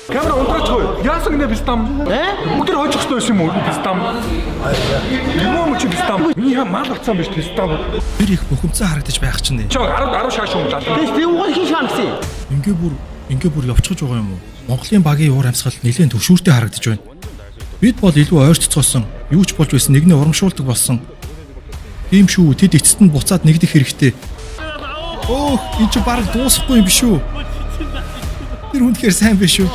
Камера унтраач. Яасан гинэ бистам? Өдөр хойчих хэвчээ юм уу бистам? Юм чи бистам? Миний мал авцсан биш бистам. Тэр их бухимдсан харагдаж байх чинь. Чи 10 шааш өмлөө. Тэс би угаал хин шаан гэсэн. Ингээ бүр явчихж байгаа юм уу? Монголын багийн уур амьсгал нэлээд төвшүүртэй харагдаж байна. Бид бол илүү ойртцоосон, юу ч болж байсан нэгний урамшуулдаг болсон. Тийм шүү, тэд эцэст нь буцаад нэгдэх хэрэгтэй. Оо, энэ ч бараг дуусахгүй юм биш үү? Тэр үнэхээр сайн биш үү?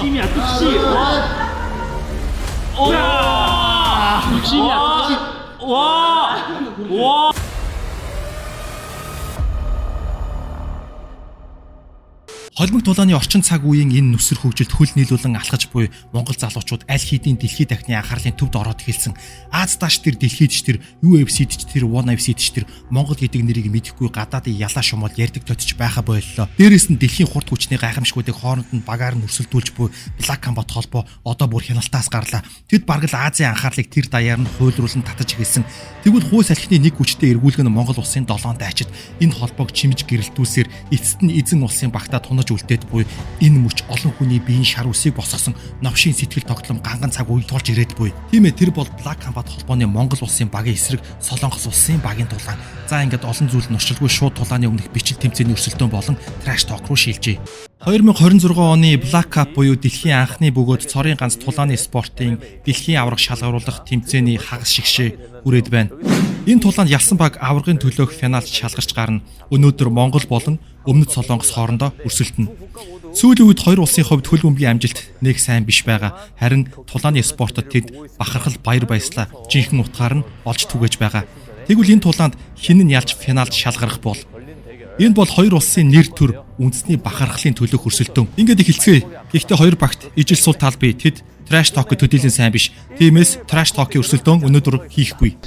Холимог дулааны орчин цаг үеийн энэ нүсэр хөгжилд хөл нийлүүлэн алхаж буй Монгол залуучууд аль хэдийн дэлхийд дахны анхаарлын төвд ороод эхэлсэн. Аз дааш тэр дэлхийд ч тэр UFC-д ч тэр One UFC-д ч тэр Монгол гэдэг нэрийг мэдэхгүй гадаадын ялаа шумал ярьдаг тотч байха боллоо. Дээрээс нь дэлхийн хурд хүчний гайхамшгуудыг хооронд нь багаар нь өрсөлдүүлж буй Black Combat холбоо одоо бүр хяналтаас гарлаа. Тэд бараг л Азийн анхаарлыг тэр даяар нь хуйлруулан татаж эхэлсэн. Тэгвэл хүйс салхины нэг хүчтэй эргүүлэх нь Монгол улсын 7 дайчид энэ холбоог чимж гэрэлтүүлсээр эцэст нь эзэн улсын багтаа тунаж үлдээд буй энэ мөч олон хүний биеийн шар үсийг босгосон новшийн сэтгэл тогтлом ганган цаг үе тулж ирээд буй. Тийм ээ, тэр бол Black Combat холбооны Монгол улсын багийн эсрэг Солонгос улсын багийн тулаан. За ингээд олон зүйл нь орчилгүй шууд тулааны өмнөх бичил тэмцээний өрсөлдөөн болон trash talk руу шилжээ. 2026 оны Black Cup буюу дэлхийн анхны бөгөөд цорын ганц тулааны спортын дэлхийн аварга шалгаруулах тэмцээний хагас шигшээ хүрээд байна. Энэ тулаанд ялсан баг аваргын төлөөх финалд шалгарч гарна. Өнөөдөр Монгол болон Өмнөд Солонгос хоорондоо өрсөлдөнө. Сүүлийн үед хоёр улсын хувьд хөл бөмбөгийн амжилт нэг сайн биш байгаа. Харин тулааны спортод тэд бахархал баяр баясгалаа жинхэнэ утгаар нь олж түгэж байгаа. Тэгвэл энэ тулаанд хэн нь ялж финалд шалгарах бол? Энэ бол хоёр улсын нэр төр үндэсний бахархлын төлөөх өрсөлдөөн. Ингээд эхэлцгээе. Гэхдээ хоёр багт ижил сул тал бий. Тэд trash talk төдийлэн сайн биш. Тиймээс trash talk-ийн өрсөлдөөн өнөөдөр хийхгүй.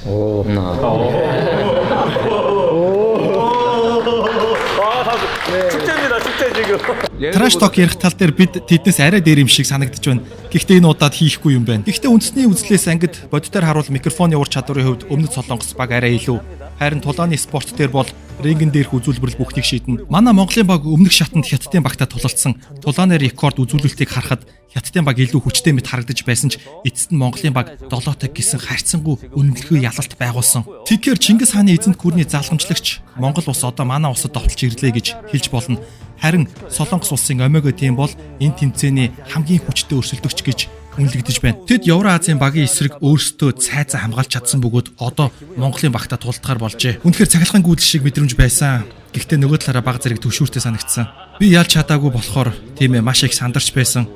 Trash talk ярих тал дээр бид тэднээс арай дээр юм шиг санагдаж байна. Гэхдээ энэ удаад хийхгүй юм байна. Гэхдээ үндэсний үзлээс ангид бодитоор харуул микрофоны ур чадварын хувьд Өмнөд Солонгос баг арай илүү. Харин тулааны спорт дээр бол рингэн дээрх үзүүлбэрл бүхнийг шийднэ. Манай Монголын баг өмнөх шатанд Хятадын багтаа тулалдсан. Тулааны рекорд үзүүлэлтийг харахад Хятадын баг илүү хүчтэй мэт харагдаж байсан ч эцэст нь Монголын баг 7-т гэсэн харьцангуй үнэлэхүй ялалт байгуулсан. Тэгэхээр Чингис хааны эзэнт гүрний залгамжлагч Монгол улс одоо манай улсад довтолж ирлээ гэж хэлж болно. Харин Солонгос улсын Омега тим бол энэ тэмцээний хамгийн хүчтэй өрсөлдөгч гэж үнэлэгдэж байна. Тэд Евразийн багийн эсрэг өөрсдөө цайзаа хамгаалж чадсан бөгөөд одоо Монголын багтаа тулдгаар болжээ. Үнэхээр цахилгаан гүйдэл шиг мэдрэмж байсан. Гэхдээ нөгөө талаараа баг зэрэг төвшүүртэй санагдсан. Би ялж чадаагүй болохоор тийм ээ маш их сандарч байсан.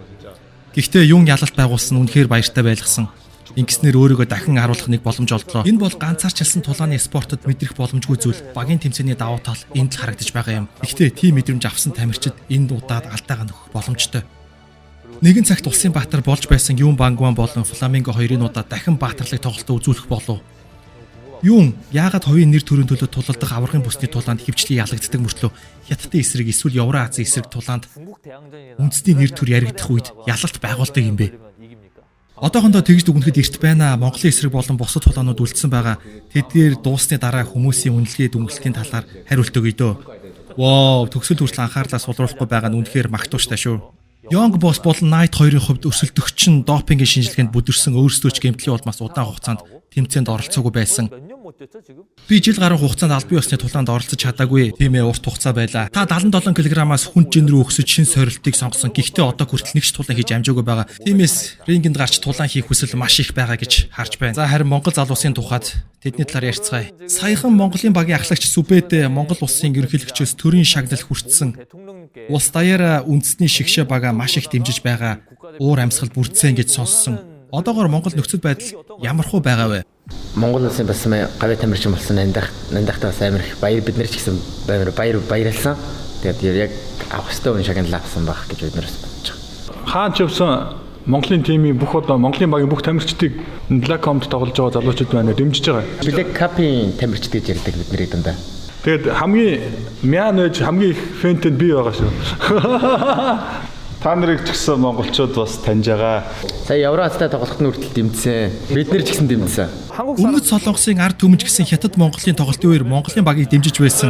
Гэхдээ юун ялалт байгуулсан үнэхээр баяртай байлгасан. Ингэснээр өөрийгөө дахин харуулах нэг боломж олдлоо. Энэ бол ганцаарчлсан тулааны спортод мэдрэх боломжгүй зүйл. Багийн тэмцээний давуу тал энд л харагдаж байгаа юм. Гэхдээ тийм мэдрэмж авсан тамирчид энэ удаад алдаагаа нөхөх боломжтой. Нэгэн цагт улсын баатар болж байсан Юун Бангван болон Фламинго хоёрын удаа дахин баатарлаг тоглолтоо үзүүлэх болов. Юун яагаад хувийн нэр төрийн төлөө тулалдах аваргын бүсний тулаанд хөвчлэн ялагддаг мөртлөө Хятадын эсрэг эсвэл Евразийн эсрэг тулаанд үндэсний нэр төр яригдах үед ялалт байгуулдаг юм бэ? Одоохондоо тэгж дүгнэхэд эрт байна. Монголын эсрэг болон бусад тулаанууд үлдсэн байгаа. Тэдгээр дуусны дараа хүмүүсийн үнэлгээ дүнэлтийн талаар хариулт өгье дөө. Вау, төгсөл хүртэл анхаарлаа сулруулахгүй байгаа нь үнэхээр магтууштай шүү. Young Boss болон Knight хоёрын хувьд өрсөлдөгч нь допингийн шинжилгээнд бүдэрсэн өөрсдөө ч гэмтлийн улмаас удаан хугацаанд тэмцээнд оролцоогүй байсан. Би жил гаруй хугацаанд албан ёсны тулаанд оролцож чадаагүй. Тийм ээ, урт хугацаа байлаа. Та 77 кг-аас хүнд жин рүү өсөж шин сорилтыг сонгосон. Гэхдээ одоо хүртэл нэг ч тулаан хийж амжаагүй байгаа. Тиймээс рингинд гарч тулаан хийх хүсэл маш их байгаа гэж харж байна. За харин Монгол залуусын тухайд тэдний талаар ярьцгаая. Саяхан Монголын багийн ахлагч Сүбэд Монгол улсын ерөнхийлөгчөөс төрийн шагнал хүртсэн. Улс даяараа үндэсний шигшээ бага маш их дэмжиж байгаа. Уур амьсгал бүрдсэн гэж сонссон. Одоогоор Монгол нөхцөл байдал ямар хөө байгаа вэ? Монгол улсын бас гавь тамирчин болсон нандахтаа бас амар их баяр бид нар ч гэсэн баярлсан. Тэгээд яг авах ёстой үн шагналаа авсан байх гэж бид нараас бодож байгаа. Хаан ч явсан Монголын тимийн бүх одоо Монголын багийн бүх тамирчдыг Black Combat тоглож байгаа залуучууд байна дэмжиж байгаа. Black Cup-ийн тамирчид гэж ярьдаг бид нарыг дандаа. Тэгээд хамгийн мяан байж хамгийн их фэнтэнд би байгаа шүү. Та нарыг ч гэсэн монголчууд бас таньж байгаа. Сая Евразтай тоглоход нүртэл дэмжсэн. Бид нар ч гэсэн дэмжсэн. Өмнөд Солонгосын ард түмэнч гэсэн Хятад Монголын тоглолтын үеэр Монголын багийг дэмжиж байсан.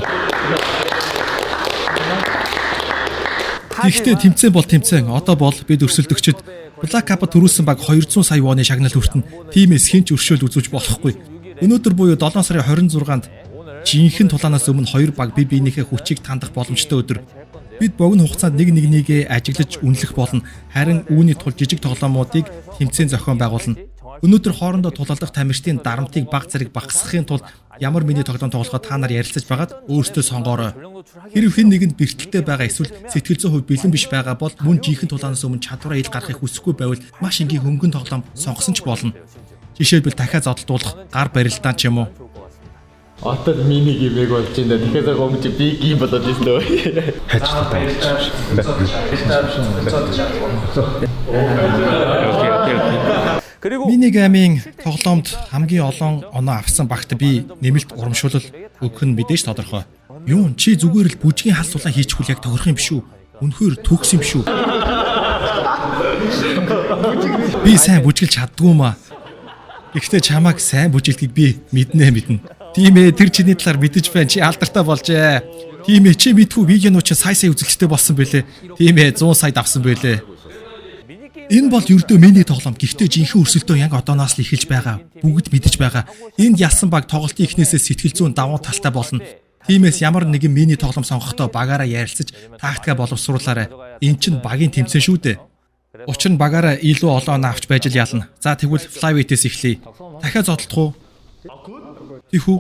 Гэхдээ тэмцээн бол тэмцээн. Одоо бол бид өрсөлдөгчд Black Cup төрүүлсэн баг 200 сая вооны шагнал хүртэн тимээс хинч өршөөл үзүүлж болохгүй. Өнөөдөр буюу 7 сарын 26-нд жинхэнэ тулаанаас өмнө 2 баг бие биенийхээ хүчийг тандах боломжтой өдөр. Бид богино хугацаанд нэг нэгнийгээ ажиглаж үнэлэх болно. Харин үүний тулд жижиг тоглоомуудыг тэмцээн зохион байгуулна. Өнөөдөр хоорондоо тулалдах тамирчдын дарамтыг баг зэрэг багасгахын тулд ямар миний тоглоом тоглоход та нар ярилцаж байгаад өөрсдөө сонгоорой. Хэрв хэн нэгэнд бэрхтэлтэй байгаа эсвэл сэтгэл зүйн хувь бэлэн биш байгаа бол мөн жинхэнэ тулаанаас өмнө чадвараа ил гарахыг хүсэхгүй байвал маш энгийн хөнгөн тоглоом сонгосон ч болно. Жишээлбэл дахиад зодтолдуулах, гар барилдаан ч юм уу. Одоо миний гимэг болж байна. Тэгэхээр гомж би гим болоод ирсэн дөө. Хаж таа. Миний гамийн тоглоомд хамгийн олон оноо авсан багт би нэмэлт урамшуулал өгөх нь мэдээж тодорхой. Юу чи зүгээр л бүжгийн хал сулаа хийчихвэл яг тохирох юм биш үү? Үнэхээр төгс юм шүү. Би сайн бүжгэлж чаддгүй маа. Гэхдээ чамайг сайн бүжгэлдгийг би мэднэ. Тийм ээ, тэр чиний талаар мэдэж байна. Чи алдартай болжээ. Тийм ээ, чи мэдхүү видеонууд чи сая үзэлттэй болсон бэлээ. Тийм ээ, 100 сая давсан бэлээ. Энэ бол ердөө миний тоглоом. Гэхдээ жинхэнэ өрсөлдөө яг одооноос л эхэлж байгаа. Бүгд мэдэж байгаа. Энд ялсан баг тоглолтын эхнээсээ сэтгэл зүйн давуу талтай болно. Тиймээс ямар нэгэн миний тоглоом сонгохдоо багаараа ярилцаж тактика боловсруулаарай. Энд чинь багийн тэмцээн шүү дээ. Учир нь багаараа илүү олон авч байж л ялна. За тэгвэл flyweight-ээс эхлэе. Дахиад зодтолдох уу? Тийхүү.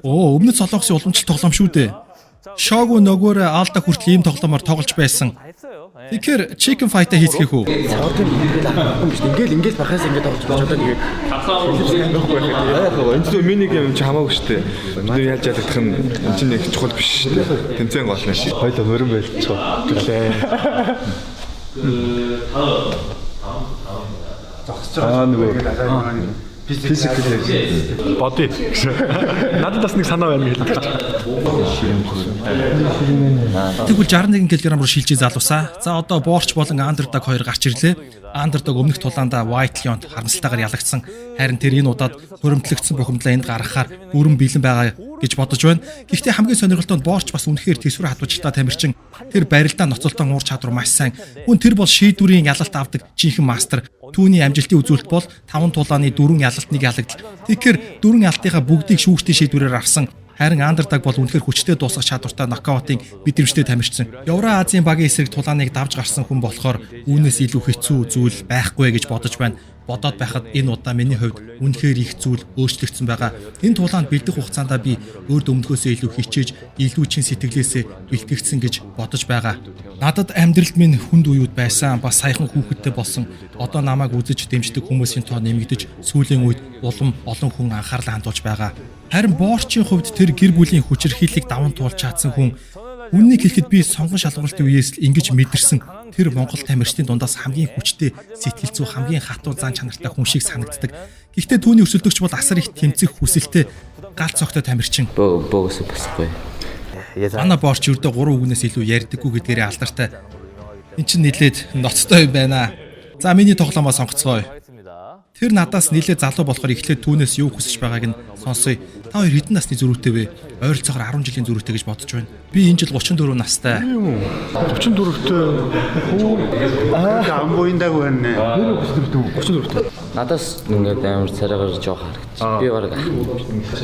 Өмнөд солонгосын уламжлалт тоглоом шүү дээ. Шоу нөгөөрөө алда хүртэл ийм тоглоомоор тоглож байсан. Тэгэхээр chicken fight-а хийцгээх үү? Ингээл бахаас ингээд тоглож байгаа одоо тэгээд Энэ зөв миний гейм чи хамаагүй шүү дээ. Бид яаж ялагдах нь энэ чинь нэг чухал биш шүү дээ. Тэмцээн гол нь. Хоёул мөрөн байлцгаа. Гэлээ. Нөгөө физикэл боди. Надад бас нэг санаа байна гэж хэлдэг. Тэгвэл 61 кг руу шилжиж залуусаа. За одоо боорч болон андердог хоёр гарч ирлээ. Андердог өмнөх тулаанда White Lion харамсалтайгаар ялагдсан. Харин тэр энэ удаад хуримтлагдсан бухимдлаа энд гаргахаар бүрэн бэлэн байгаа гэж бодож байна. Гэхдээ хамгийн сонирхолтой нь боорч бас үнэхээр төсвөр хадварчтай тамирчин. Тэр барилдаа ноцолтон уур чадвар маш сайн. Мөн тэр бол шийдвэрийн ялалт авдаг жинхэнэ мастер. Түүний амжилтын үзүүлэлт бол 5 тулааны 4 ялалтныг ялагдал. Тэгэхээр 4 ялалтынхаа бүгдийг шүүгчдийн шийдвэрээр авсан. Харин андердог бол үнэхээр хүчтэй дуусгах чадвартай нокаутын мэдрэмжтэй тамирчин. Евразийн багийн эсрэг тулааныг давж гарсан хүн болохоор үүнээс илүү хэцүү зүйл байхгүй гэж бодож байна. Бодоод байхад энэ удаа миний хувьд үнэхээр их зүйл өөрчлөгдсөн байгаа. Энэ тулаанд бэлдэх хугацаанд би өөр өмнөхөөсөө илүү хичээж, илүү чин сэтгэлээсээ бэлтгэгдсэн гэж бодож байгаа. Надад амьдралд минь хүнд үеуд байсан, бас саяхан хүүхэдтэй болсон. Одоо намайг үзэж дэмждэг хүмүүсийн тоо нэмэгдэж, сүүлийн үед улам олон хүн анхаарлаа хандуулж байгаа. Харин боорчийн хувьд тэр гэр бүлийн хүчирхийллийг даван туулж чадсан хүн. Үннийг хэлэхэд би сонгон шалгуултын үеэс л ингэж мэдэрсэн. Тэр Монгол тамирчдын дундаас хамгийн хүчтэй, сэтгэл зүй хамгийн хатуу зан чанартай хүн шиг санагддаг. Гэхдээ түүний өрсөлдөгч бол асар их тэмцэх хүсэлтэй, галт цогтой тамирчин. бөөс босгүй. Манай боорч өрдөө 3 үгнээс илүү ярьдаггүй гэдгээрээ алдартай. Энд чинь нэлээд ноцтой юм байна. За миний тоглоомоо сонгоцгоё. Тэр надаас нэлээд залуу болохоор эхлээд түүнээс юу хүсэж байгааг нь сонсъё. Та хоёр хэдэн насны зөрүүтэй вэ? Ойролцоогоор 10 жилийн зөрүүтэй гэж бодож байна. Би энэ жил 34 настай. 34-тэй. Амбуиндаг байна. 34-тэй. Надаас ингээд амар царайгаар жоох харагдчих. Би бараг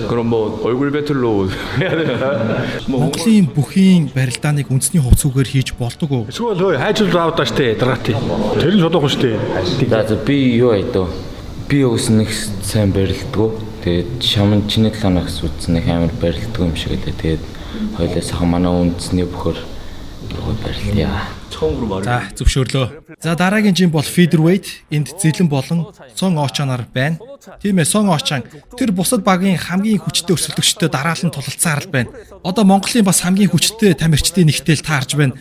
그럼 뭐 얼굴 배틀로 해야 되나? Монголын бүхийн барилдааныг үндэсний хувцсүүгээр хийж болдог уу? Эсвэл хайжул раудаа штэ драти. Тэр нь шодоохон штэ. За би юу айдоо. Би уус нэг сайн барилддаг. Тэгээд шаман чиний талаанаас үзсэн нэг амар барилддаг юм шиг лээ. Тэгээд хоёлаа сайхан манай үндэсний бөхөр барилдъя. За зөвшөөрлөө. За дараагийн жим бол featherweight. Энд зэлэн болон Сон Очоноор байна. Тийм ээ, Сон Очон тэр бусад багийн хамгийн хүчтэй өрсөлдөгчтэй дараалан тулалцаар л байна. Одоо Монголын бас хамгийн хүчтэй тамирчдын нэгтэл таарж байна.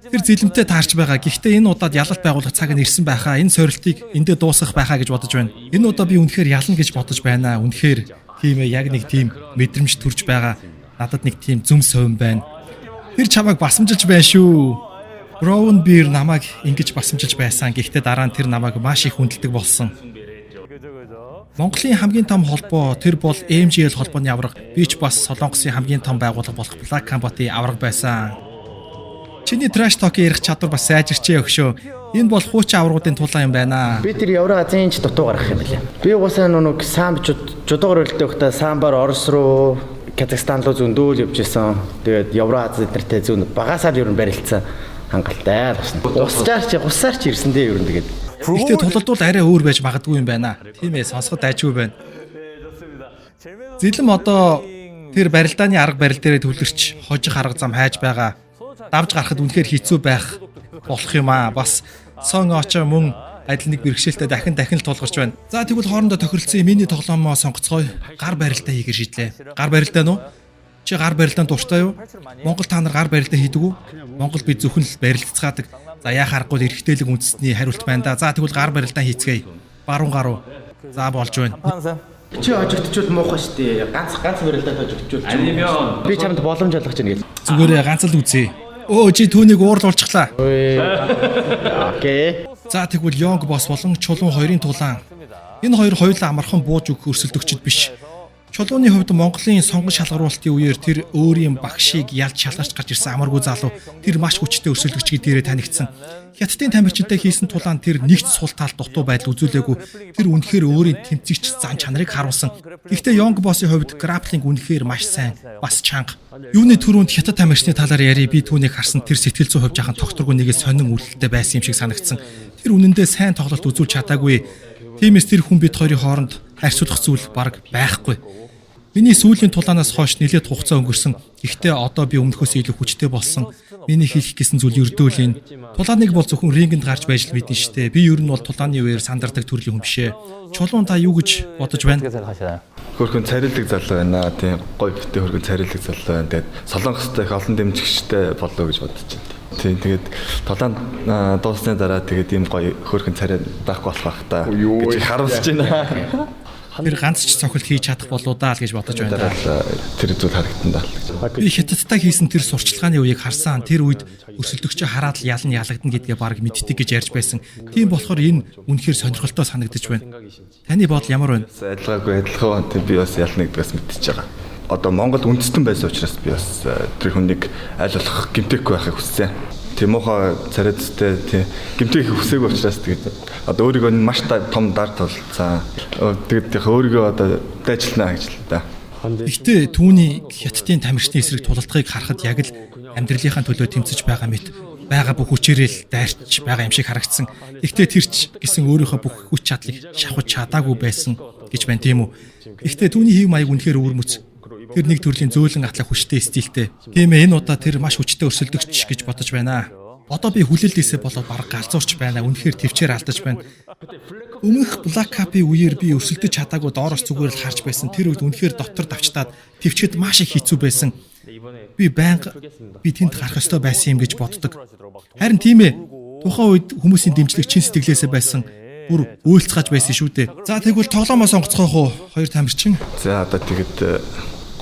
Тэр зэлэмтэй таарч байгаа. Гэхдээ энэ удаад ялалт байгуулах цаг нь ирсэн байхаа. Энэ сорилтыг эндээ дуусгах байхаа гэж бодож байна. Энэ удаа би үнэхээр ялна гэж бодож байна. Үнэхээр тийм ээ, яг нэг тийм мэдрэмж төрж байгаа. Надад нэг тийм зүм совин байна. Тэр чамайг басамжилж байна шүү. Brown Beer намайг ингэж басамжилж байсан. Гэхдээ дараа нь тэр намайг маш их хүндэлдэг болсон. Монголын хамгийн том холбоо тэр бол MGL холбооны авраг. Би ч бас Солонгосын хамгийн том байгууллага болох Black Combat-ийн авраг байсан. Чиний trash talk ярих чадвар бас сайжирчээ өгшөө. Энэ бол хуучин аврагуудын тулаан юм байна. Би тэр Евразийн ч дутуу гаргах юм билээ. Би угаасаа нүг самбчууд жудуугаар өрөлтөө өгтөө самбар Орос руу Казахстан руу зөндөөл явж исэн. Тэгээд Евраз эднэртэй зүүн багасаа л ер нь барилцсан хангалттай л басна. Усаарч ирсэн дээ ер нь тэгээд. Гэхдээ тулалдвал арай өөр байж магадгүй юм байна. Тийм ээ, сонсоход айжгүй байна. Зэлэм одоо тэр барилдааны арга барил дээрээ төвлөрч хожих арга зам хайж байгаа. Давж гарахад үнэхээр хэцүү байх болох юм аа. Бас сон очоо мөн адил нэг бэрхшээлтэй дахин л тулгарч байна. За тэгвэл хоорондоо тохиролцсон миний тоглоомоо сонгоцгоё. Гар барилдаа хийгэр шийдлээ. Гар барилдаа нү? Чи гар барилдаанд дуртай юу? Монгол та нар гар барилдаа хийдэг үү? Монгол бид зөвхөн л барилдцгаадаг. За яах аргагүй эрэгтэйлэг үндэсний хариулт байна да. За тэгвэл гар барилдаан хийцгээе. Баруун гаруу. За болж байна. Чи хожигдчихвол муухай штэ. Ганц барилдаад хожигдчихвол. Би чамд боломж олгож байна гэж. Зүгээрээ ганц л үзье. Өө чи түүнийг уурлуулчихлаа. Окей. За тэгвэл Yong Boss болон Чулуун хоёрын тулаан. Энэ хоёр хоёулаа амархан бууж өгөх өрсөлдөгчд биш. Чулууны хувьд Монголын сонгон шалгаруулалтын үеэр тэр өөрийн багшийг ялж шалгарч гарч ирсэн амаргүй залуу тэр маш хүчтэй өрсөлдөгч гэдгээрээ танигдсан. Хятадын тамирчинтай хийсэн тулаан тэр нэгц сул талд дутуу байдал үзүүлээгүй. Тэр үнэхээр өөрийн тэмцэгч зан чанарыг харуулсан. Гэхдээ Yong Boss-ийн хувьд граплинг үнэхээр маш сайн, бас чанга. Юуны түрүүнд хятад тамирчны талаар яри би түүнийг харсан тэр сэтгэл зүй хувь жахан тогтворгүй нэгэ сонин үлдэлтэй байсан юм шиг санагдсан. Тэр үнэндээ сайн тоглолт үзүүлж чадаагүй. Тиймээс тэр хүн бид хоёрын хооронд харьцуулах зүйл баг байхгүй. Миний сүүлийн тулаанаас хойш нэлээд хугацаа өнгөрсөн. Гэхдээ одоо би өмнөхөөс илүү хүчтэй болсон. Миний хийх гэсэн зүйл ердөөлийн. Тулааныг бол зөвхөн рингенд гарч байж л мэдэн штэ. Би ер нь бол тулааны үеэр сандардаг төрлийн хүн бишээ. Чулуун та юу гэж бодож байна? Хөрхөн царилэг залуу байна. Тийм гоё битээ хөрхөн царилэг залуу байна. Тэгээд Солонгостой их олон дэмжигчтэй болоо гэж бодож байна. Тийм тэгээд тулаан дуусны дараа тэгээд ийм гоё хөрхөн царай даахгүй болох байх та гэж харуулж байна. Тэр ганц ч цохилт хийж чадах болоо даа л гэж бодож байна. Тэр зүйл харагдан даа. Би хятадтай хийсэн тэр сурчлагын үеийг харсан. Тэр үед өрсөлдөгчөө хараад л ял нь ялагдана гэдгээ баг мэддэг гэж ярьж байсан. Тийм болохоор энэ үнэхээр сонирхолтой санагдаж байна. Таны бодол ямар байна? Адилхан би бас ялна гэдгээс мэдчихэж байгаа. Одоо Монгол үндэстэн байсан учраас би бас тэр хүнийг аль болох гэмтээхгүй байхыг хүссэн. Тийм уухай царайдтай тийм гэмтэх хүсээгүй учраас тэгээд одоо өөрийгөө маш том дард толцсан. Тэгээд өөрийгөө одоо дайжилнаа гэж л да. Гэхдээ түүний хятадын тамирчны эсрэг тулалдахыг харахад яг л амьдралынхаа төлөө тэмцэж байгаа мэт байгаа бүх хүчээрээ л дайрч байгаа юм шиг харагдсан. Гэхдээ тэр ч гэсэн өөрийнхөө бүх хүч чадлыг шавхаж чадаагүй байсан гэж байна тийм үү. Гэхдээ түүний хэв маяг үнэхээр өвөрмөц. Тэр нэг төрлийн зөөлөн атлах хүчтэй стилтэй. Тийм ээ энэ удаа тэр маш хүчтэй өрсөлдөгч гэж бодож байна. Одоо би хүлээлтээсээ болоод бараг галзуурч байна. Үнэхээр төвчээр алдаж байна. Өмнөх Black Cup-ийн үеэр би өрсөлдөж чадаагүй доороос зүгээр л харж байсан. Тэр үед үнэхээр дотор давчтаад төвчгэд маш их хэцүү байсан. Би байнга тэнд гарах ёстой байсан юм гэж боддог. Харин тийм ээ. Тухайн үед хүмүүсийн дэмжлэг чин сэтгэлээсээ байсан. Бүр үйлцгаж байсан шүү дээ. За тэгвэл тоглоомоо сонгоцгоох уу? Хоёр тамирчин. За одоо тэгэд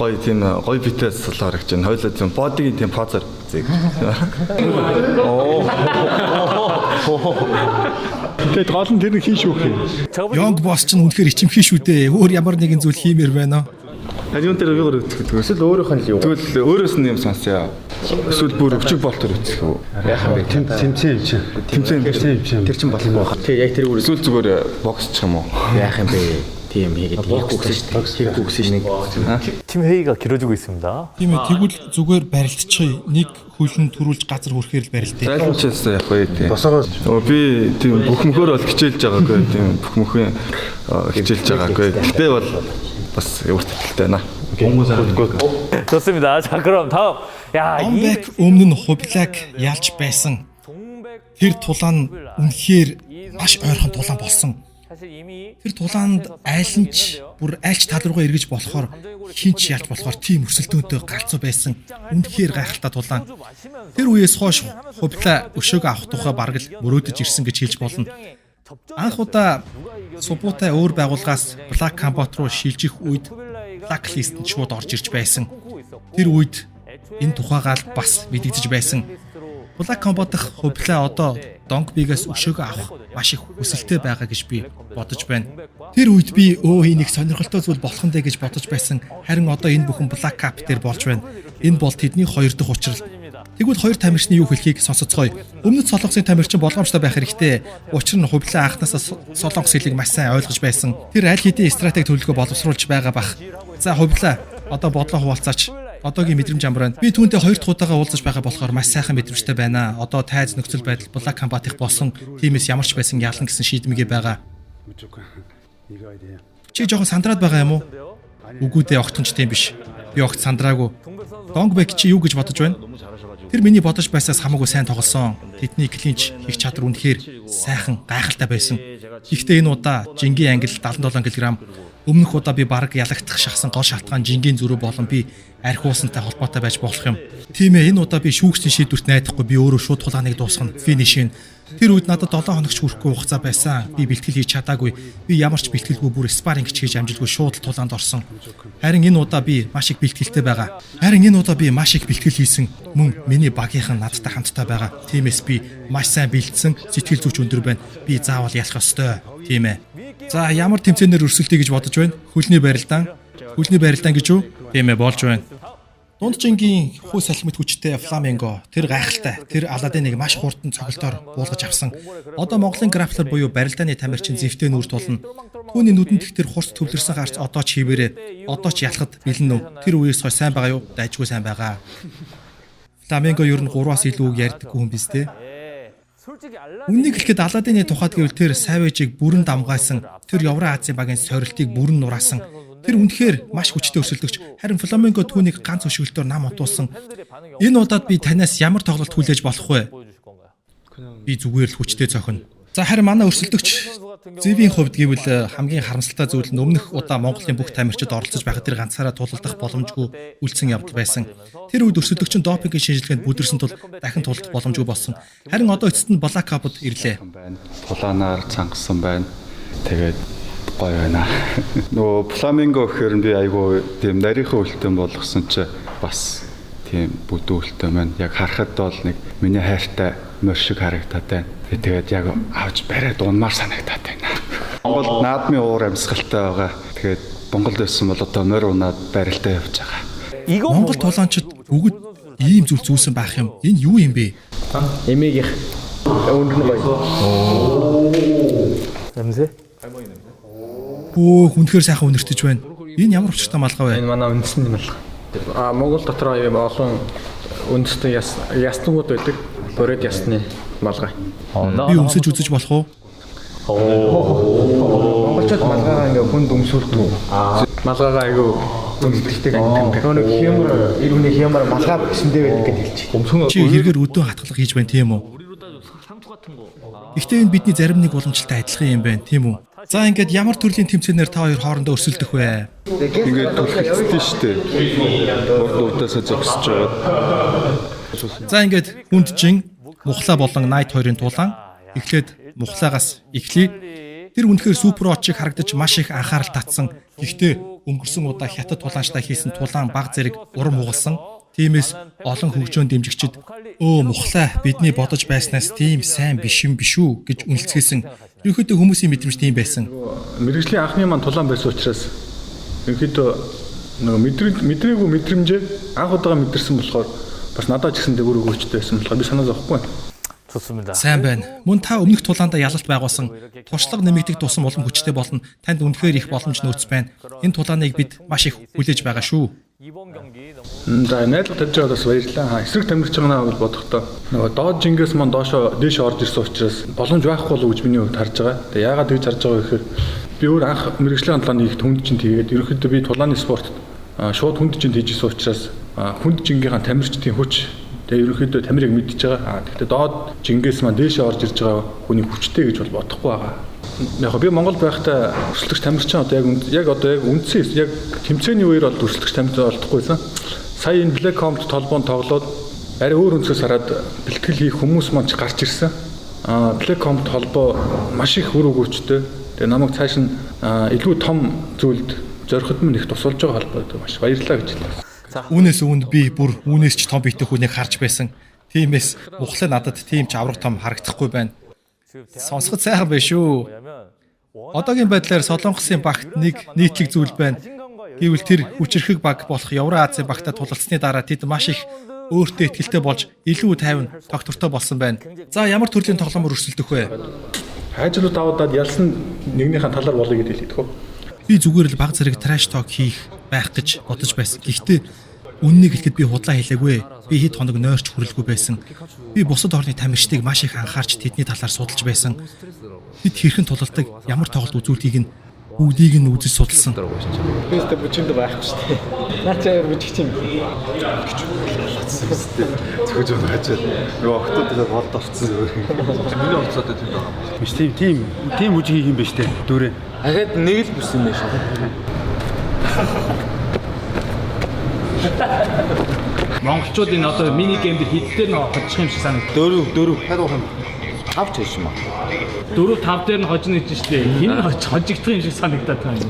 гоё тийм гоё битээс солоор гэж байна. Хойлоо тийм бодигийн тийм позер зэг. Тэгээд гол нь тэр хийж өгөх юм. Yong Boss ч үнэхээр ичимхий шүү дээ. Өөр ямар нэгэн зүйл хиймээр байна. Юун дээр юу гэдэг вэ? Эсвэл өөрөөх нь л юу? Тэгвэл өөрөөс нь юм сонсё. Эсвэл бүр өвчг болтор үцэх үү? Яах вэ? Тэмцээн юм чи. Тэр чин болох юм байна. Тэг яг тэр үр Эсвэл зүгээр боксчих юм уу? яах юм бэ? Тийм хийгээд хийхгүй гэсэн нэг 팀 회의가 길어지고 있습니다. Тийм ээ тэгвэл зүгээр барилдчихъя. Нэг хөлн төрүүлж газар хүрэхээр л барилдъя. Зайлшаас яг гоё тийм. Би тийм бүх мөхөөр бол хичээлж байгаагүй тийм бүх мөхөө хичээлж байгаагүй. Гэтэ бол бас өөртөлтэй байна. 좋습니다. 자 그럼 다음. 야 Омбек өмнө нь хувлаг ялж байсан. Тэр тулаан үнэхээр маш ойрхон тулаан болсон. Тэр тулаанд айлч бүр айлч тал руугаа эргэж болохоор хинч ялж болохоор тийм өсөлтөөнтэй галзуу байсан. Үнэхээр гайхалтай тулаан. Тэр үеэс хойш хувлаа өшөөгөө авах тухай бараг л мөрөөдөж ирсэн гэж хэлж болно. Анх удаа Субутай өөр байгууллагаас Black Combat руу шилжих үед Blacklist-д шууд орж ирж байсан. Тэр үед энэ тухайгаа л бас мэдэгдэж байсан. Black Combat дах хувлаа одоо Dongbi-гээс өшөөгөө авах маш их хүсэлтэй байгаа гэж би бодож байна. Тэр үед би энийг сонирхолтой зүйл болох нь дэ гэж бодож байсан. Харин одоо энэ бүхэн Black Cup дээр болж байна. Энэ бол тэдний хоёр дахь учрал. Тэгвэл хоёр тамирчны юу хэлхийг сонсоцгоё. Өмнөд Солонгосын тамирчин болгоомжтой байх хэрэгтэй. Учир нь хувьлаа анхнаасаа Солонгос хэлийг маш сайн ойлгож байсан. Тэр аль хэдийн стратеги төлөвлөгөө боловсруулж байгаа бах. За хувьлаа. Одоо бодлоо хуваалцаач. Одоогийн мэдрэмж ямар байна? Би түүнтэй хоёр дахь удаага уулзаж байгаа болохоор маш сайхан мэдрэмжтэй байна. Одоо тайз нөхцөл байдал Black Combat-их болсон. Тиймээс ямар ч байсан ялан гэсэн шийдэмгээ байгаа. Чи жоохон сандраад байгаа юм уу? Үгүй дээ, огтонч тийм биш. Би огт сандраагүй. Донгбек чи юу гэж бодож байна? Тэр миний бодож байсаас хамаагүй сайн тоглосон. Тэдний клинч хийх чадвар үнэхээр сайхан, гайхалтай байсан. Гэхдээ энэ удаа Жингийн ангил 77 кг. Өмнөх удаа би бараг ялагдах шахсан гол шалтгаан Жингийн зөрүү болон би архиусантай холбоотой байж болох юм. Тийм ээ, энэ удаа би шүүгчдийн шийдвэрт найдахгүй, би өөрөө шууд тулгааныг дуусгана. Финиш нь. Тэр үед надад 7 хоногч хүрэхгүй хугацаа байсан. Би бэлтгэл хийж чадаагүй. Би ямар ч бэлтгэлгүй бүр спарринг хийж амжилтгүй шууд тулаанд орсон. Харин энэ удаа би маш их бэлтгэлтэй байгаа. Хийсэн. Мөн миний багийнхан надтай хамттай байгаа. Тиймээс би маш сайн бэлдсэн, сэтгэл зүйч өндөр байна. Би заавал ялах ёстой. Тийм ээ. За ямар тэмцээнээр өрсөлдөе гэж бодож байна? Хөлний барилдаан гэж юу? Тийм ээ, болж байна. Дунд Жингийн хүү салхимт хүчтэй Фламенго тэр гайхалтай. Тэр Аладдиныг маш хурдан цогцолтоор буулгаж авсан. Одоо Монголын графлер буюу барилдааны тамирчин зэвтэй нүр тулна. Түүний нүдэнд их тэр хурц төвлөрсөн гарч одоо ч хийвэрээ. Одоо ч ялахад бэлэн үү? Тэр үеэс хойш сайн байгаа юу? Дайжгүй сайн байгаа. Фламенго ер нь 3-аас илүү үг ярьдаггүй хүн биз дээ. Үннийг хэлэхэд Аладдины тухайд гэвэл тэр Савэжийг бүрэн дамгаасан. Тэр Евра Азийн багийн сорилтыг бүрэн нураасан. Тэр үнэхээр маш хүчтэй өрсөлдөгч. Харин Фламенго түүнийг ганц өшгөлтөөр нам утуулсан. Энэ удаад би танаас ямар тоглолт хүлээж болох вэ? Би зүгээр л хүчтэй цохино. За харин манай өрсөлдөгч Зэвийн хувьд гэвэл хамгийн харамсалтай зүйл нь өмнөх удаа Монголын бүх тамирчид оролцож байхад тэр ганцаараа тулалдах боломжгүй үлдсэн явдал байсан. Тэр үед өрсөлдөгч нь допингийн шинжилгээнд бүдэрсэн тул дахин тулалдах боломжгүй болсон. Харин одоо эцэст нь Black Combat ирлээ. Тулаанаар цангасан байна. Тэгээд гоё байна. Нөгөө Фламенго гэхээр би айгүй тийм нарийнхан үлтэн болгосон чи бас тийм бүдүү үлтэн маань яг харахад бол нэг миний хайртай мөр шиг харагдаад байна. Тэгээд яг авч бариад унмаар санагдаад байна. Монгол наадмын уур амьсгалтай байгаа. Тэгээд Монголд байсан бол одоо морь унаад барилдаа явж байгаа. Монгол тулаанчид бүгд ийм зүйл зүүсэн байх юм. Энэ юу юм бэ? Эмээгийнх өндөр нь гоё. 냄새? Үнэхээр сайхан үнэртэж байна. Энэ ямар учиртай малгай вэ? Энэ манай үндэсний малгай. Монгол дотор ийм олон үндэсний ястнууд байдаг. Борид ясны малгай. Би өмсөж үзэж болох уу? Монголчууд малгайгаа ингээ хүнд өмсүүлдэг. Малгайгаа айгүй үндэстэй гэдэг. Нөгөө хямар, ирүүний хямар малгай гэсэндээ байдаг гэж хэлчих. Чи хэрэгээр өдөө хатгалах хийж байна тийм үү? Гэхдээ энэ бидний зарим нэг уламжлалтай адилхан юм байна, тийм үү? За ингээд ямар төрлийн тэмцээнээр та хоёр хоорондоо өрсөлдөх вэ? Ингээд төлөвлөлттэй шүү дээ. Урд удаасаа зогсож байгаа. За ингээд хүнд Жин, Мухлаа болон Найт хоёрын тулаан эхлээд Мухлагаас эхлэе. Тэр үнэхээр супер очиг харагдаж маш их анхаарал татсан. Гэхдээ өнгөрсөн удаа хятад тулаанчтай хийсэн тулаан баг зэрэг урам хугалсан. Тиймээс олон хөгжөөн дэмжигчид Мухлаа бидний бодож байснаас тийм сайн биш юм биш үү гэж үнэлцгээсэн. Ерөнхийдөө хүмүүсийн мэдрэмж тийм байсан. Мэргэжлийн анхны маань тулаан байсан учраас ерөнхийдөө нөгөө мэдрээгүй мэдрэмжээ анх удаага мэдэрсэн болохоор бас надад ч гэсэн дэвэр өгөөчтэй байсан болохоор би санаа зовхгүй. 좋습니다. Сайн байна. Мөн та өмнөх тулаандаа ялалт байгуулсан. Туршлага нэмэгдэх тусам улам хүчтэй болно. Танд үнэхээр их боломж нөөц байна. Энэ тулааныг бид маш их хүлээж байгаа шүү. За найдлага тавьж байгаа бас баярлалаа. Эсрэг тамирч байгаа бол бодохдоо нөгөө доод Жингээс маань дээш орж ирсэн учраас боломж байхгүй болов уу гэж миний хувьд харж байгаа. Тэгээ яагаад тэгж харж байгаа гэхээр би өөр анх мэргэжлийн тулааны их хүнд чинь тэгээд ерөнхийдөө би тулааны спорт шууд хүнд чинь хийжсэн учраас хүнд Жингийнхаа тамирчдын хүч тэгээ ерөнхийдөө тамирыг мэдчихэж байгаа. Гэхдээ доод Жингээс маань дээш орж ирж байгаа хүний хүчтэй гэж бол бодохгүй байгаа. Яг би Монгол байхдаа өрсөлдөгч тамирчин одоо яг үндсэн яг тэмцээний үеэр бол өрсөлдөгч тамирчин олдохгүйсэн. Сая энэ Black Combat толгойн тоглоод арай өөр өнцгөөс хараад бэлтгэл хийх хүмүүс маань ч гарч ирсэн. Black Combat холбоо маш их үр өгөөчтэй. Тэгээ намайг цааш нь илүү том зүйлд зориход минь их тусалж байгаа холбоо маш баярлалаа гэж хэлсэн. Үүнээс үүнд би бүр үүнээс ч том битэх хүнийг харж байсан. Тиймээс Мухлаа надад тийм ч авраг том харагдахгүй байна. Сонсоход сайхан байна шүү. Одоогийн байдлаар Солонгосын багт нэг нийтлэг зүйл байна. Гэвэл тэр хүчирхэг баг болох Евра Азийн багтаа тулалцсны дараа тэд маш их өөртөө ихтэй болж илүү тайван тогтвортой болсон байна. За ямар төрлийн тоглоомор өрсөлдөх вэ? Хайжлууд даваад ялсан нэгнийхэн талаар болъё гэдээ хэлдэг хөө. Би зүгээр л баг зэрэг trash talk хийх байх гэж бодож байсан. Гэхдээ үннийг хэлэхэд би худлаа хэлээгүй. Би хэд хоног нойрч хүрэлгүй байсан. Би бусад орны тамирчдыг маш их анхаарч тэдний талаар судалж байсан. Бид хэрхэн тулалдаг, ямар тоглолт үзүүлдгийг нь бүгдийг нь үзэж судалсан. Бистэ бүчинд байхгүй шүү дээ. Наач аяар бүжигч юм. Зөвхөж хажаад нөгөө октодоо болд орцсон зүгээр. Миний орцоод тийм байгаа. Биш тийм үжиг хийх юм биш үү? Дүүрээ. Ахад нэг л бүсэн байх шүү. Монголчуудын одоо мини геймд хитдээр нэг хоцчих юм шиг санагдав. 4 хайрах юм. Авч хийж маа. 4-5 дээр нь хожно гэж штэ. Хин хожигдох юм шиг санагдаад байна.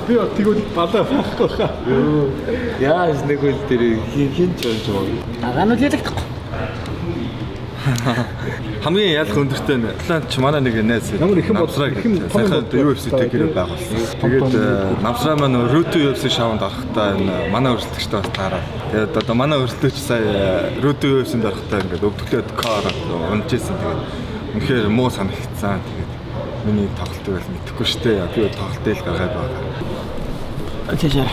Би тэгвэл балаа байхгүй хаа. Яа нэг үл дээр хин ч болж байгаа. Агаанууд ялагдахгүй. Хамгийн ялах өндөртэй нь Атланч манай нэг найз. Ямар ихэн бодлоо сайхан UFC-тэй гэрээ байгуулсан. Тэгээд намсраа маань Root UFC шоунд орохдоо энэ манай өрсөлдөгчтэй бас таараад. Тэгээд одоо манай өрсөлдөгч сая Root UFC-нд орохдоо ингээд өвдөлтөд кар унжсэн. Тэгээд үнэхээр муу санагдсан. Тэгээд миний тоглолтыг бол мэдэхгүй шүү дээ. Би тоглолтыг л гаргаад байгаа. Чашаа.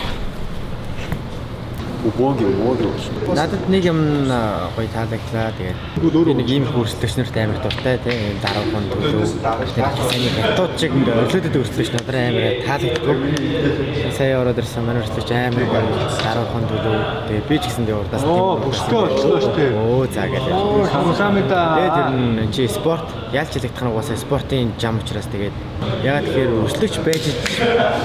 Надад нэг юм гоё таалагдлаа. Тэгээд би нэг ийм хөрсөлтөч нарт амар дуртай тийм дараахан төлөв. Тэгээд хятад чиг өрлөдөд өрсөлдөгч надад амар таалагддаг. Сая ороод ирсэн манай өрсөлдөгч амар дараахан төлөв. Тэгээд би ч гэсэн дээ урдаас тийм Бүсгээ болчихлоо шүү дээ. оо за гэдэг. Хамсамида. Тэгээд тэр нь чи спорт ялч хэлэгдэх нь угаасаа спортын зам учраас тэгээд ягаад тэгэхээр өрсөлдөгч байж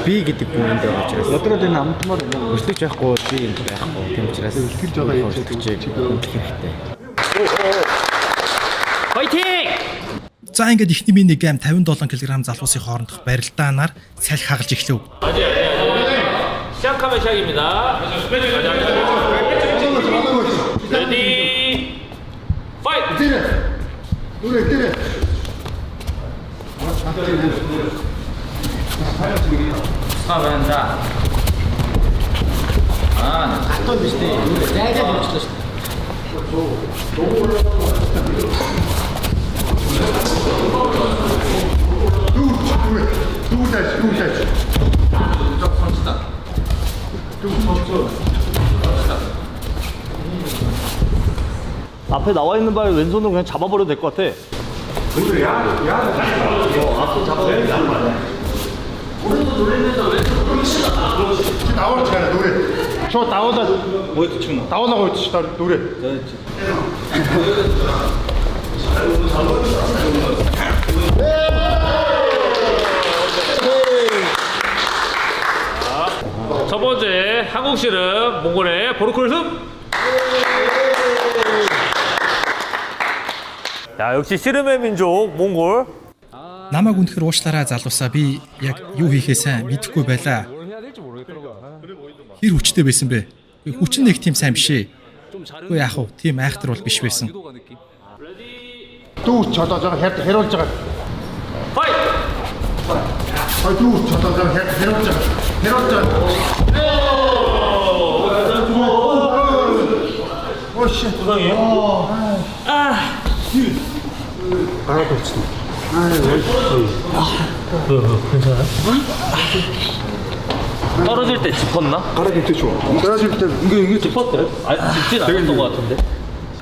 би гэдэг бүхэнд байгаа учраас. Өдрөд энэ амтмаар Өрсөлдөгч байхгүй би энэ байхгүй. Тийм учраас өрсөлдөж байгаа өрсөлдөгчийг хэрэгтэй. Файтинг! За ингээд ихний миний гейм 57 кг залуусын хоорондох барилдаанаар салхи хагалж эхлэв. 시작하면 시작입니다. 레디 파이트! 가만다. Хатууд биш дээ. Яагаад хөвчлөө шүү 앞에 나와 있는 발 왼손으로 그냥 잡아버려도 될 것 같아. 나오잖아 노래. 저 나오다 뭐였지 지금? 나오다고 했지 노래. 첫 번째 한국 씨름 몽골의 보르콜 흡. 야 역시 씨름의 민족 몽골. Намайг үнэхээр уучлаарай залуусаа, би яг юу хийхээ сайн мэдэхгүй байлаа. Хэр хүчтэй байсан бэ? Хүч нь нэг тийм сайн биш ээ. Үгүй яах вэ? Тийм айхтар бол биш байсан. Дүүч одоо жоо хариулж байгаа. 파이트! дүүч одоо жоо хариулж байгаа. 오씨 부상이에요? 알아도 없지. 떨어질 때 짚었나? 떨어질 때 좋아. 떨어질 때 이게 짚었대? 아니 짚진 않았던 것 같은데.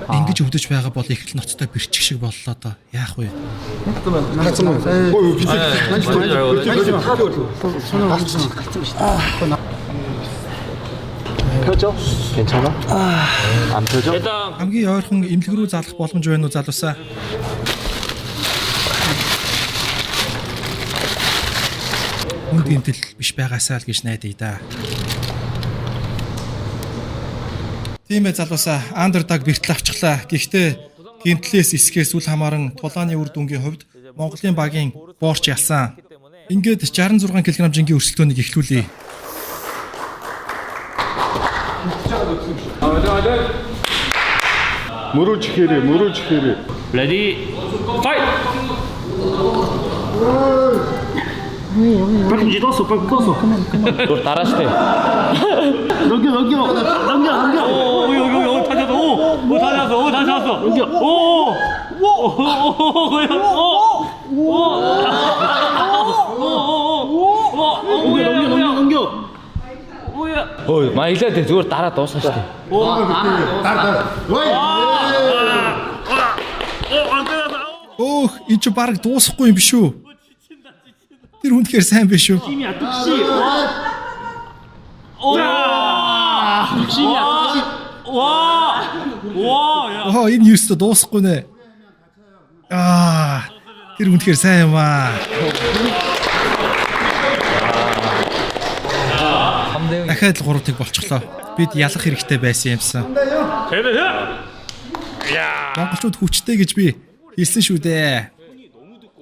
Ингэж өвдөж байгаа бол их л ноцтой бэрчих шиг боллоо доо. Яах вэ? 펴져? 괜찮아? 안 펴져? 일단 Хамгийн ойрхон эмнэлэг рүү залах боломж байна уу залуусаа? Үнд гэмтэл биш байгаасаа л гэж найдая да. Тийм ээ залуусаа, андердаг бэртэл авчихлаа. Гэхдээ гэмтлээс эсгээс үл хамааран тулааны үр дүнгийн хувьд Монголын багийн боорч ялсан. Ингээд 66 кг-ийн өрсөлдөөнийг эхлүүлье. 무릎 지키래. 레디 파이트! 빨리 이제 넣었어. 너 따라하시대. 넘겨. 다시 왔어. 오, 다시 왔어. 오, 넘겨. Маа илээ дээ зүгээр дараа дуусна шүү дээ. Өөх, энэ ч баг дуусахгүй юм биш үү? Тэр үнэхээр сайн биш үү? 힘이야, 뚝심. 뚝심이야, 뚝심. 야. Энэ юусто дуусахгүй нэ. Тэр үнэхээр сайн юм аа. Дахиад л 3-ыг болчихлоо. Бид ялах хэрэгтэй байсан юмсан. Монголчууд хүчтэй гэж би хэлсэн шүү дээ.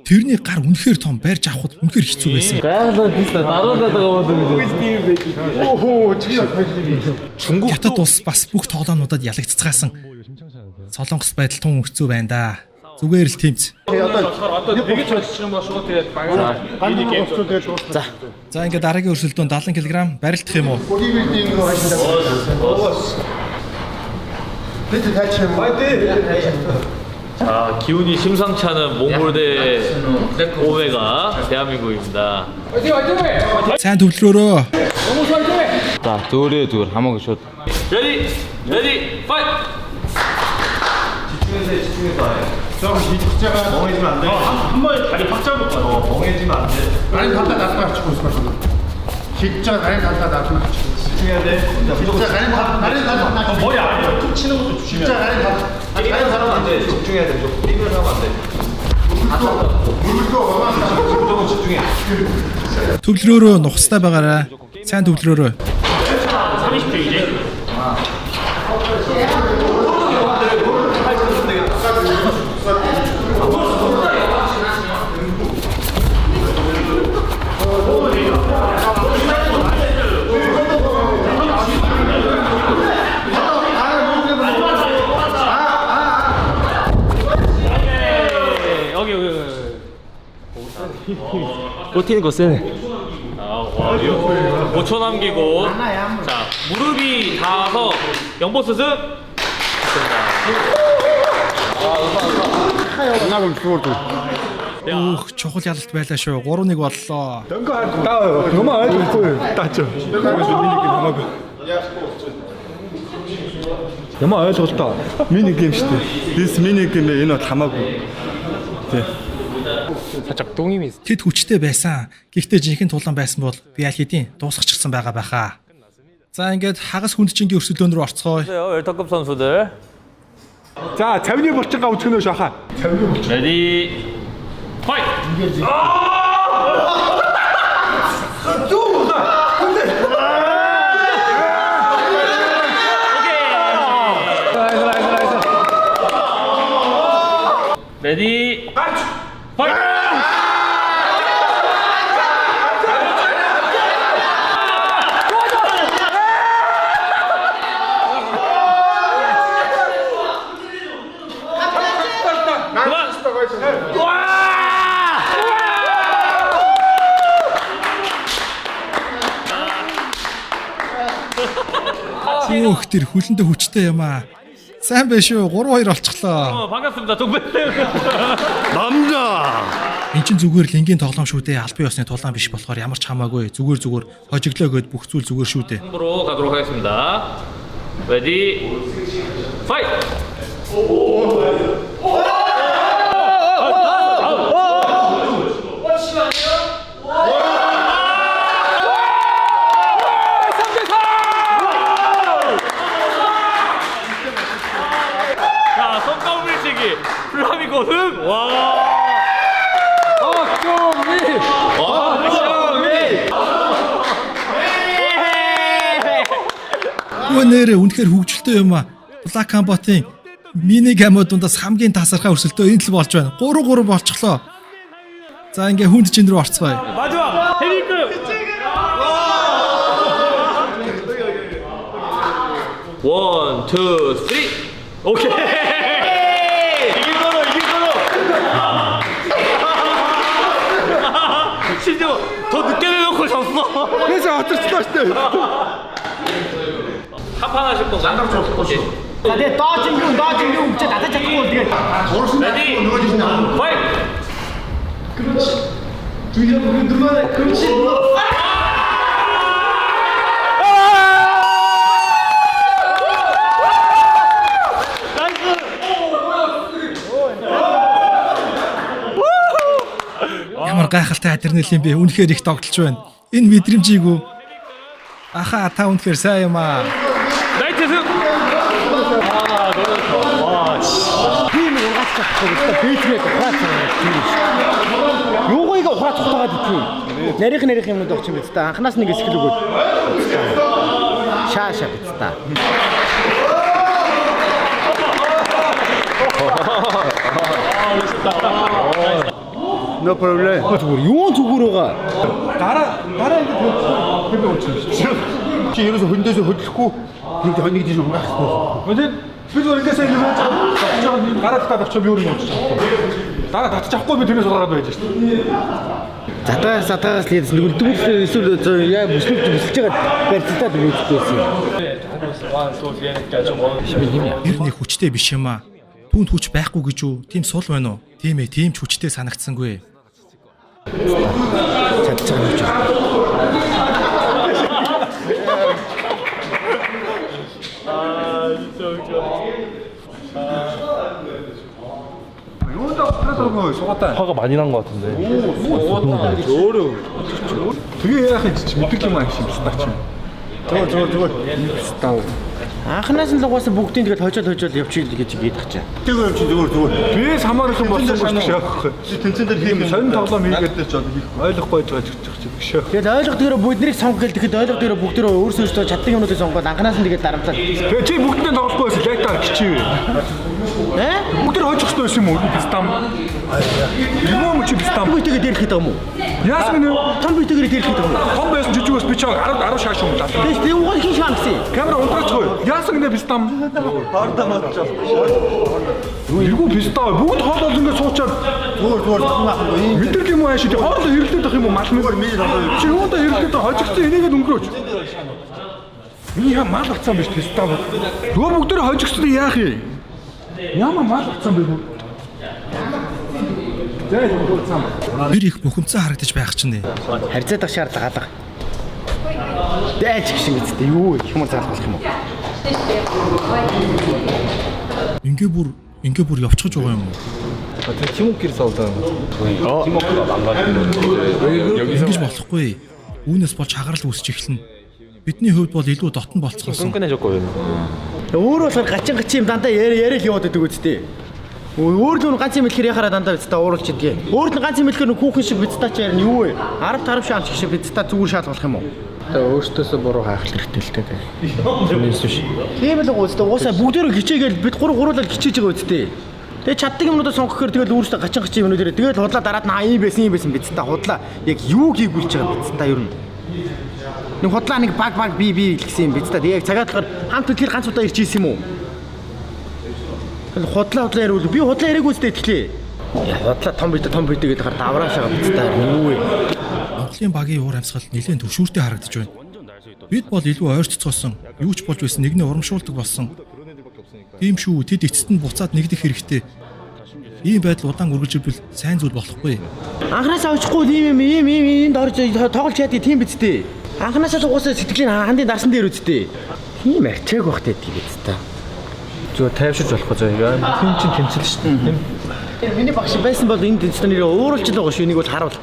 Тэрний гар үнэхээр том барьж авахд үнэхээр хэцүү байсан. Хятад улс бас бүх тоглоомнуудад ялагдцгаасан. Солонгос байдал тун хэцүү байна да. Зүгээр л тэмц. За ингээд дараагийн өрсөлдөөн 70 кг барилдах юм уу? 자, 기운이 심상치 않은 몽골 대 오메가 대한민국입니다. Сайн төвлөрөөрөө. За зүгээр хамаагүй шууд. 레디, 파이트! 한 번에 다리 확 잡을 거야. 멍해지면 안 돼. 다리 갖다 놔서 치고 있어. 진짜 다리 갖다 놔서 집중해야 돼. 진짜 다리 갖다 머리 아래로 툭 치는 것도 조심해야 돼. 진짜 다리 사람 안 돼. 집중해야 돼. 좀 뛰면 하면 안 돼. 무조건 집중해. Төвлөрөөрөө нухастай байгаарай. Сайн төвлөрөөрөө. 30초 이제. 버티는 거 세네. 와, 5초 남기고. 자, 무릎이 닿아서 영보 스승. Өөх, чухал ялалт байлаа шүү. 3-1 боллоо. Ямар ойлголтоо. Мини гейм шүү дээ. This mini game энэ бол хамаагүй. Тий. Тэд хүчтэй байсан. Гэхдээ жинхэнэ тулан байсан бол би аль хэдийн дуусгачихсан байгаа байхаа. За ингээд хагас хүндчингийн өрсөлдөөн рүү орцгоё. 웰터급 선수들. 자, 재민이 볼증가 우측으로 샤하. 레디, 파이트! 레디, 파이트! Өөх, тэр хүлэндээ хүчтэй юм аа. Сайн байна шүү. 3-2 болчихлоо. 반갑습니다. 동백대. 남자. Энд чинь зүгээр л энгийн тоглоом шүү дээ. Албан ёсны тулаан биш болохоор ямар ч хамаагүй. Зүгээр хожиглоо гэд бүх зүйл зүгээр шүү дээ. 으로 가도록 하겠습니다. 레디, 파이트! 자, 손가락 밀치기 플라밍고 승! 와! Нэрээ үнэхээр хөвгөлтэй юм аа. Black Combat-ийн мини гамууд дундаас хамгийн тасархай өрсөлдөө энэ л болж байна. 3-3 болчихлоо. За ингээ хүнд чин рүү орцгоё. 마지막 헤딩급. 원, 투, 쓰리! 오케이! 이길 거로! 심지어 더 늦게 내놓고 졌어! 그래서 어쩔 수가 없어요. 한판 하실 건가요? 오케이. За тэгээ дооч юм гэж татаж чадахгүй тэгээд урагш нөгөө жишээ наа. Fight. Ямар гайхалтай адреналин бэ? Үнэхээр их тогтолж байна. Энэ мэдрэмжийг үү? Аха та үнэхээр сайн юм аа. 나이트 승. Тийм ургац чадахгүй бэйжмэд ухаацсан тийм шүү. Юугойг ухаац ухаагаад тийм. Нарийнх юмнууд өгч юм биз дээ. Анханаас нэг эсгэл өгөөд. Шааша биз дээ. No problem. Юу зүгээр байгаа. Дараа ингэ тийм болчихсон. Чи ерөөсө хөндөсө хөдлөхгүй нэг тийш угаах хэрэгтэй. бид өөр ингээс ингэ байж байгаа. Гараад татах чи би өөр юм болчих. Дараа татчих авахгүй би тэрнээс сургаад байж шүү дээ. Сатагаас л нэгдүгээр эсвэл яа бүслэж байгаа барьцтай дүүцсэн. Тэр нэг хүчтэй биш юм аа. Түүнд хүч байхгүй гэж үү? Тийм сул байна уу? Тийм ээ, тийм ч хүчтэй санагдсангүй. Чадчихсан гэж. 화가 많이 난 것 같은데. 어려워. 되게 약간 진짜 밑에 많이 심었다 지금. 저거. Анханаас нь л угаасаа бүгдийн тэгэл хожоод явчих гэж гээд тахчаа. Тэр юм чи зүгээр. Би самаархан болсон шүү дээ. Тэнцэн дээр хийх сонин тоглоом хийгээд ч ойлгохгүй байж байгаа. Тэгэл ойлгодгоо бүднийг сонгох гэлтэхэд ойлгодгоо бүгдөө өөрсдөө чаддаг юмнуудыг сонгоод анханаас нь тэгээд дарамтлаа. Тэгээ чи бүгдээ тоглохгүй байсан лайтаар гिचив. Бүгдээ хожих хэрэгтэй байсан юм уу? Пистам. Юу чи пистам? Бүгдээ дээрх гэдэг юм уу? Яасан нэ? Том бүгдээ дээрх гэдэг юм уу? Том байсан жижигээс би чаг 10 шааш юм лаа. Тэгээ уул хин шаан гэсэн. Камера унтраачихгүй. Яасан нэ пистам? хоордоо модчих. Иргүү пистам. Бүгд хоолол ингэ суучаад Зүгээр байхгүй. мэдэрх юм уу ааш тий хоолоо хэрэлдээд ах юм уу? Мал мэл. Чи юундаа хэрэлдээд хожигдсан энийгээд өнгөрөөч. Миний яа мал авцсан биш пистам. Нөгөө бүгдээ хожигдсан яах юм? Яма мал авцсан бэ? Тэр их бухимдсан харагдаж байх чинь. Харьцаад ах шаардлага алга. Дайч гişin үсттэй юу юм заалах юм уу? Ингээ бүр явчихж байгаа юм уу? 팀워크를 싸우다. Ингэж болохгүй. Үүнээс болж хагарал үүсэж эхэлнэ. Бидний хувьд бол илүү дотн болцгоосон. Өөр болохоор гачин юм дандаа яриа л яваад байдаг үсттэй. Өөр л ганц юм хэлэхээр яхаараа дандаа бидтэй ууралч идгээ. Өөр нь ганц юм хэлэхээр хүүхэн шиг бидтэй ч ярина юу вэ? 10 50 шаалч шиг бидтэй зүгээр шаал болох юм уу? Өөртөөсөө буруу хайх хэрэгтэй л дээ. Түүнээс биш. Тийм л үстэй уусаа бүгдөө хичээгээл бид гуруулаад хичээж байгаа үсттэй. Тэгээ чаддаг юмнуудаа сонгохоор тэгэл өөртөө гачин юмнуудаараа тэгэл худлаа дараад ийм байсан бидтэй худлаа яг юу хийгүүлж байгаа бидтэй ер нь. Нэг худлаа нэг баг би гэсэн юм бидтэй. Тэгээ яг цагаад болохоор хамт тэгэхээр ганц удаа ирж ийсэн юм уу? Худлаа яриул би худлаа яриаггүй үстэй итгэлээ. Худлаа том бид гэдэг давраашаа бидтэй юу вэ? Монголын багийн уур амьсгал нэлээд төвшүүртэй харагдаж байна. Бид бол илүү ойртцоосон, юу ч болж байсан нэгний урамшуулдаг болсон. Тийм шүү, тэд эцэст нь буцаад нэгдэх хэрэгтэй. Ийм байдал удаан үргэлжилбэл сайн зүйл болохгүй. Анхнаасаа очихгүй ийм дорж тоглож яадаг тийм бидтэй. Анхнаасаа угаасаа сэтгэлийн хандын дарсан дээр үсттэй. Тийм арчааг бах гэдэг бидтэй. Зүгээр тайвширч болох гэж байгаа. Тийм чинь тэмцэл шүү дээ. Миний багш байсан бол энэ тэнцэн нэрээ ууралж л байгаа шүү. Энийг бол харуул.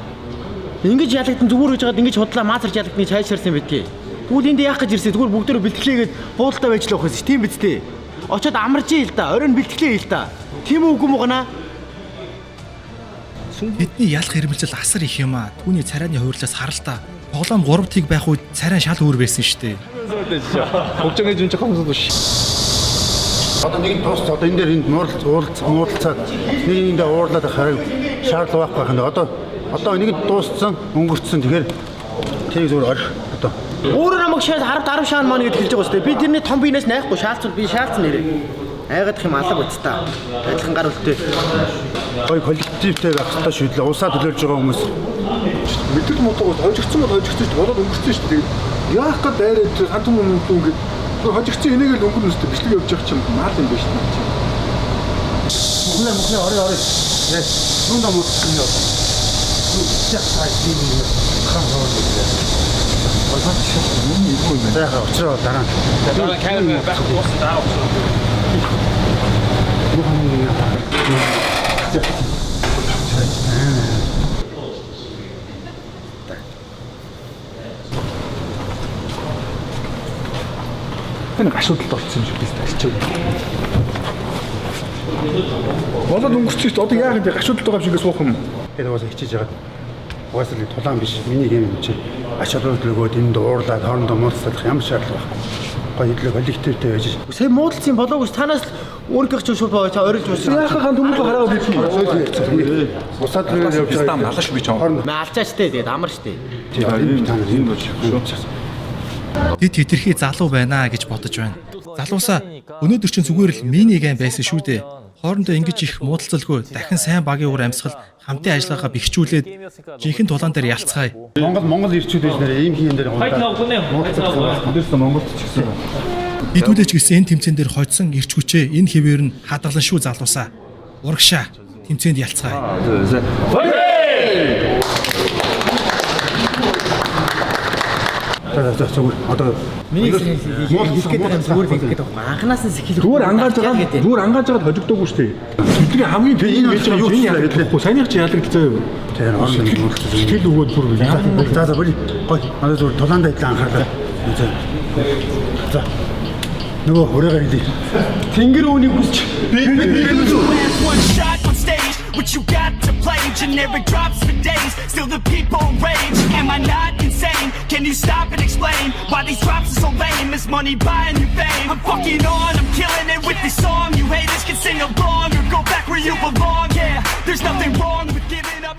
Ингэж ялагдсан зүгээр гэж хаад ингэж худлаа маазарч ялагдны цайширсан байдгийг. Тэгвэл энд яах гэж ирсэн? Зүгээр бүгдөө бэлтгэлээгээд буудалтай байж л авах гэсэн тийм биз дээ. Очоод амарч ийл та. Оройн бэлтгэлээ ийл та. Тийм үгүй мөгнө. Бидний ялах хэрмэлзэл асар их юм аа. Түүний царайны хувирлаас харалтаа. Тоглоом 3 тийг байх үед царай шал өөр байсан шүү дээ. 걱정해 준 척 하면서도 Одоо нэг тус одоо энэ дээр энд муурлцаад нэг энд уурлаад хараг шаардлага байхгүй байна. Одоо нэг дууссан өнгөрцсөн тэгэхээр тийг зүгээр орих одоо. Өөрөө намайг шал 10 шаан маань гэж хэлж байгаа шүү дээ. Би тэрний том биенээс найхгүй шаалцвал би шаалцсан нэрээ. Айгаад их юм алга үсттэй. Адилхан гар үлдээ. Гой коллективтэй байх хэрэгтэй шүү дээ. Усаа төлөөлж байгаа хүмүүс. Мэдрэл мотогоос хожигдсан шүү болоод өнгөрсөн шүү дээ. Яах гээд дайраад хантум юм ингээд Хожигчсан энийг л өнгөн өстэй бичлэг явж явах чинь мал юм биш үү? Мөхнө орой. Яа. Нүн даа мөссөн юм. Яг сайн тийм юм. Хаа. Болоод шүү. Миний юу юм бэ? За яа очроо дараа. дараа камер байхгүй болсон дараа очроо. Энэ гашуудалд орсон юм шиг биз тачиж. Болоод өнгөрчих ч одоо яах юм бэ? Гашуудалд байгаа юм шиг суух юм. Тэгээд угаасаа хичээж яагаад угаасаа л тулаан биш. Миний юм чи ачаалууд нөгөөд энэ дуурлаад хоорондоо мууцлах ямар шаардлага байхгүй. Гоё идлээ коллективтэй байж. Сая муудалцсан болоогүй танаас өөрийнхөө ч шууд боо орилж уусаа. Яахаа төмөлөө хараад ирсэн. Усаад явж байгаа. Малаш би чам. Алчаачтай тэгээд амар штэ. Тийм та нар энэ бол шүү. Бид хитрхи залуу байна гэж бодож байна. Залуусаа өнөөдөр чинь зүгээр л мини гейм байсан шүү дээ. Хоорондоо ингэж их муудалцалгүй дахин сайн багийн үр амьсгал хамтын ажиллагаагаа бэхжүүлээд жинхэнэ тулаан дээр ялцгаая. Монгол ирчүүд байж нэр ийм хийм дээр Өдөрс Монголд ч гэсэн. Бидүүлээч гэсэн энэ тэмцээн дээр хожсон ирч хүчээ энэ хэвээр нь хадгалан шүү залуусаа. Урагшаа тэмцээнд ялцгаая. зүгээр одоо Миний муу хийх гэдэг юм зүгээр хийх гэдэг байна. Анханаас нь сэхэл. Зүгээр ангааж жагаад хожигдоогүй шүү дээ. Бидний хамгийн тийм байж байгаа юу яадаг. Саяны чи яадаг заяа. тэр Тэгэл өгөөд бүр за bëri гой одоо зүгээр тулаанд байдлаа анхаарал. За нөгөө хүрээгээр хэлий. Тэнгэр үүнийг үсч one shot on stage, what you got to play? Generic drops for days, still the people rage. Am I not insane? Can you stop and explain why these drops are so lame? Is money buying you fame? I'm fucking on, I'm killing it with this song. You haters can sing along or go back where you belong. Yeah, there's nothing wrong with giving up.